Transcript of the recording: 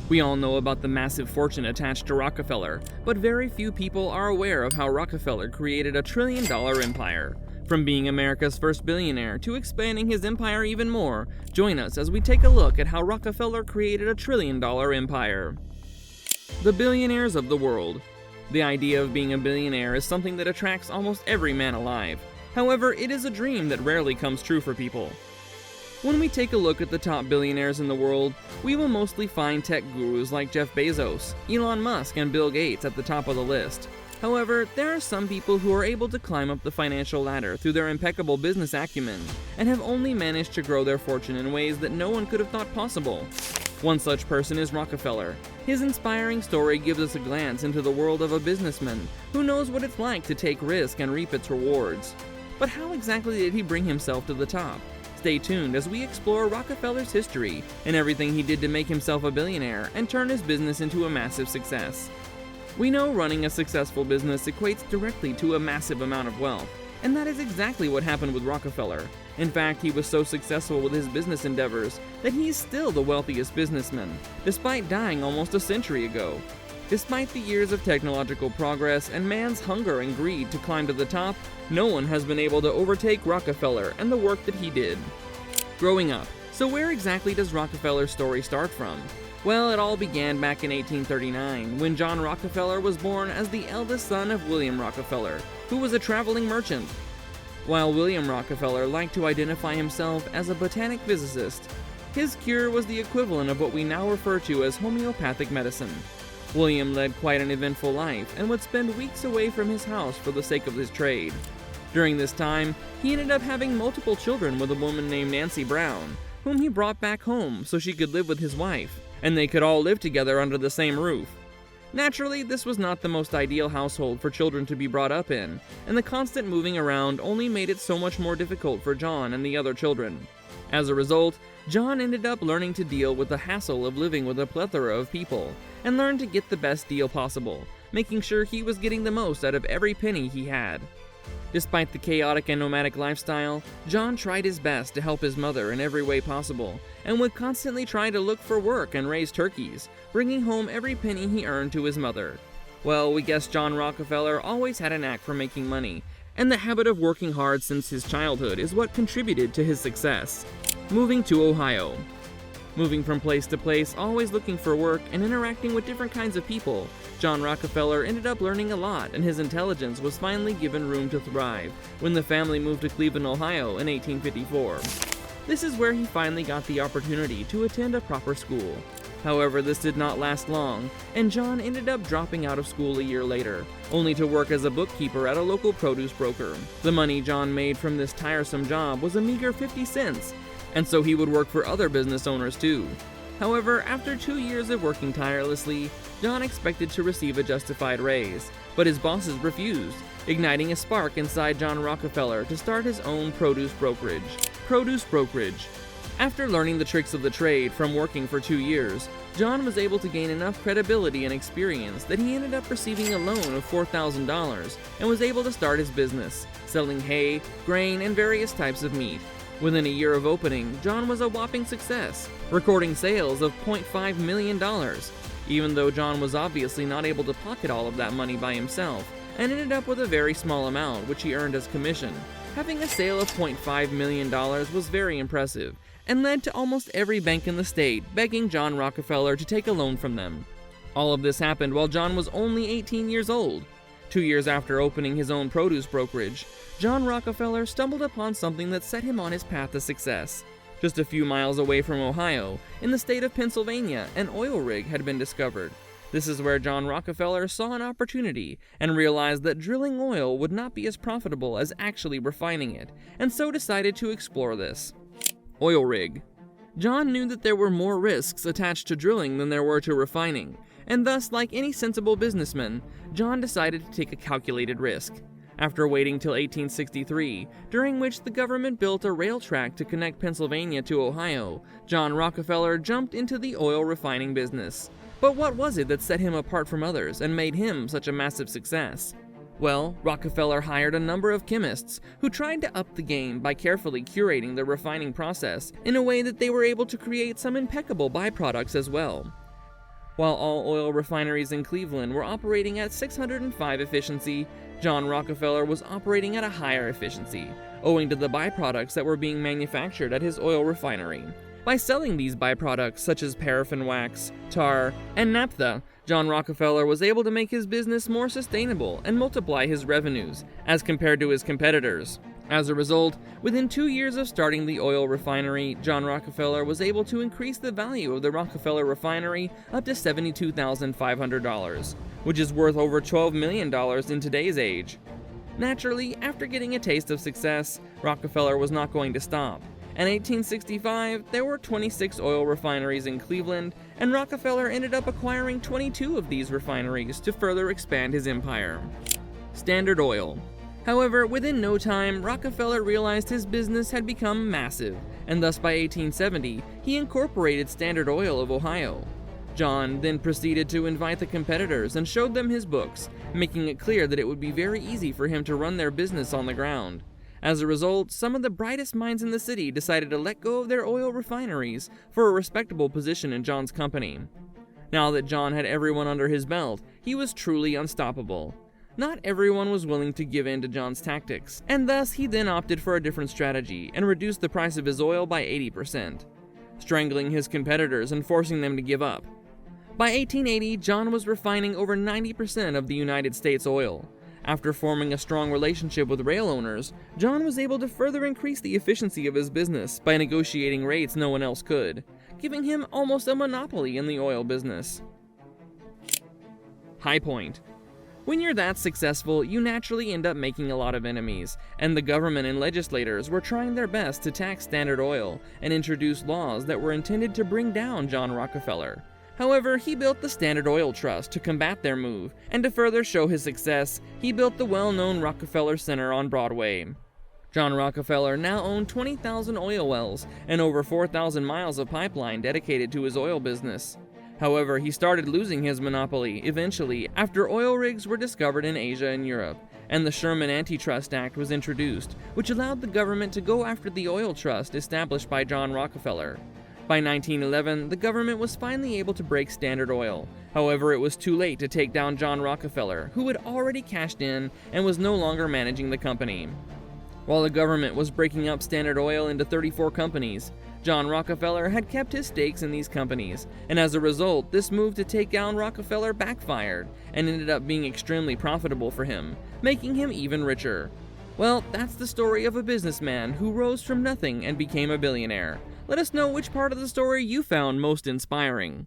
We all know about the massive fortune attached to Rockefeller, but very few people are aware of how Rockefeller created a trillion-dollar empire. From being America's first billionaire to expanding his empire even more, join us as we take a look at how Rockefeller created a trillion-dollar empire. The billionaires of the world. The idea of being a billionaire is something that attracts almost every man alive. However, it is a dream that rarely comes true for people. When we take a look at the top billionaires in the world, we will mostly find tech gurus like Jeff Bezos, Elon Musk, and Bill Gates at the top of the list. However, there are some people who are able to climb up the financial ladder through their impeccable business acumen, and have only managed to grow their fortune in ways that no one could have thought possible. One such person is Rockefeller. His inspiring story gives us a glance into the world of a businessman who knows what it's like to take risk and reap its rewards. But how exactly did he bring himself to the top? Stay tuned as we explore Rockefeller's history and everything he did to make himself a billionaire and turn his business into a massive success. We know running a successful business equates directly to a massive amount of wealth, and that is exactly what happened with Rockefeller. In fact, he was so successful with his business endeavors that he is still the wealthiest businessman, despite dying almost a century ago. Despite the years of technological progress and man's hunger and greed to climb to the top, no one has been able to overtake Rockefeller and the work that he did. Growing up. So where exactly does Rockefeller's story start from? Well, it all began back in 1839, when John Rockefeller was born as the eldest son of William Rockefeller, who was a traveling merchant. While William Rockefeller liked to identify himself as a botanic physicist, his cure was the equivalent of what we now refer to as homeopathic medicine. William led quite an eventful life and would spend weeks away from his house for the sake of his trade. During this time, he ended up having multiple children with a woman named Nancy Brown, whom he brought back home so she could live with his wife, and they could all live together under the same roof. Naturally, this was not the most ideal household for children to be brought up in, and the constant moving around only made it so much more difficult for John and the other children. As a result, John ended up learning to deal with the hassle of living with a plethora of people, and learned to get the best deal possible, making sure he was getting the most out of every penny he had. Despite the chaotic and nomadic lifestyle, John tried his best to help his mother in every way possible, and would constantly try to look for work and raise turkeys, bringing home every penny he earned to his mother. Well, we guess John Rockefeller always had a knack for making money, and the habit of working hard since his childhood is what contributed to his success. Moving to Ohio. Moving from place to place, always looking for work and interacting with different kinds of people, John Rockefeller ended up learning a lot, and his intelligence was finally given room to thrive when the family moved to Cleveland, Ohio in 1854. This is where he finally got the opportunity to attend a proper school. However, this did not last long, and John ended up dropping out of school a year later, only to work as a bookkeeper at a local produce broker. The money John made from this tiresome job was a meager 50 cents, and so he would work for other business owners too. However, after 2 years of working tirelessly, John expected to receive a justified raise, but his bosses refused, igniting a spark inside John Rockefeller to start his own produce brokerage. Produce brokerage. After learning the tricks of the trade from working for 2 years, John was able to gain enough credibility and experience that he ended up receiving a loan of $4,000 and was able to start his business, selling hay, grain, and various types of meat. Within a year of opening, John was a whopping success, recording sales of $0.5 million, even though John was obviously not able to pocket all of that money by himself, and ended up with a very small amount which he earned as commission. Having a sale of $0.5 million was very impressive, and led to almost every bank in the state begging John Rockefeller to take a loan from them. All of this happened while John was only 18 years old. 2 years after opening his own produce brokerage, John Rockefeller stumbled upon something that set him on his path to success. Just a few miles away from Ohio, in the state of Pennsylvania, an oil rig had been discovered. This is where John Rockefeller saw an opportunity and realized that drilling oil would not be as profitable as actually refining it, and so decided to explore this. Oil rig. John knew that there were more risks attached to drilling than there were to refining, and thus, like any sensible businessman, John decided to take a calculated risk. After waiting till 1863, during which the government built a rail track to connect Pennsylvania to Ohio, John Rockefeller jumped into the oil refining business. But what was it that set him apart from others and made him such a massive success? Well, Rockefeller hired a number of chemists who tried to up the game by carefully curating the refining process in a way that they were able to create some impeccable byproducts as well. While all oil refineries in Cleveland were operating at 605 efficiency, John Rockefeller was operating at a higher efficiency, owing to the byproducts that were being manufactured at his oil refinery. By selling these byproducts such as paraffin wax, tar, and naphtha, John Rockefeller was able to make his business more sustainable and multiply his revenues, as compared to his competitors. As a result, within 2 years of starting the oil refinery, John Rockefeller was able to increase the value of the Rockefeller refinery up to $72,500, which is worth over $12 million in today's age. Naturally, after getting a taste of success, Rockefeller was not going to stop. In 1865, there were 26 oil refineries in Cleveland, and Rockefeller ended up acquiring 22 of these refineries to further expand his empire. Standard Oil. However, within no time, Rockefeller realized his business had become massive, and thus by 1870, he incorporated Standard Oil of Ohio. John then proceeded to invite the competitors and showed them his books, making it clear that it would be very easy for him to run their business on the ground. As a result, some of the brightest minds in the city decided to let go of their oil refineries for a respectable position in John's company. Now that John had everyone under his belt, he was truly unstoppable. Not everyone was willing to give in to John's tactics, and thus he then opted for a different strategy and reduced the price of his oil by 80%, strangling his competitors and forcing them to give up. By 1880, John was refining over 90% of the United States oil. After forming a strong relationship with rail owners, John was able to further increase the efficiency of his business by negotiating rates no one else could, giving him almost a monopoly in the oil business. High point. When you're that successful, you naturally end up making a lot of enemies, and the government and legislators were trying their best to tax Standard Oil and introduce laws that were intended to bring down John Rockefeller. However, he built the Standard Oil Trust to combat their move, and to further show his success, he built the well-known Rockefeller Center on Broadway. John Rockefeller now owned 20,000 oil wells and over 4,000 miles of pipeline dedicated to his oil business. However, he started losing his monopoly eventually after oil rigs were discovered in Asia and Europe, and the Sherman Antitrust Act was introduced, which allowed the government to go after the oil trust established by John Rockefeller. By 1911, the government was finally able to break Standard Oil. However, it was too late to take down John Rockefeller, who had already cashed in and was no longer managing the company. While the government was breaking up Standard Oil into 34 companies, John Rockefeller had kept his stakes in these companies, and as a result, this move to take down Rockefeller backfired and ended up being extremely profitable for him, making him even richer. Well, that's the story of a businessman who rose from nothing and became a billionaire. Let us know which part of the story you found most inspiring.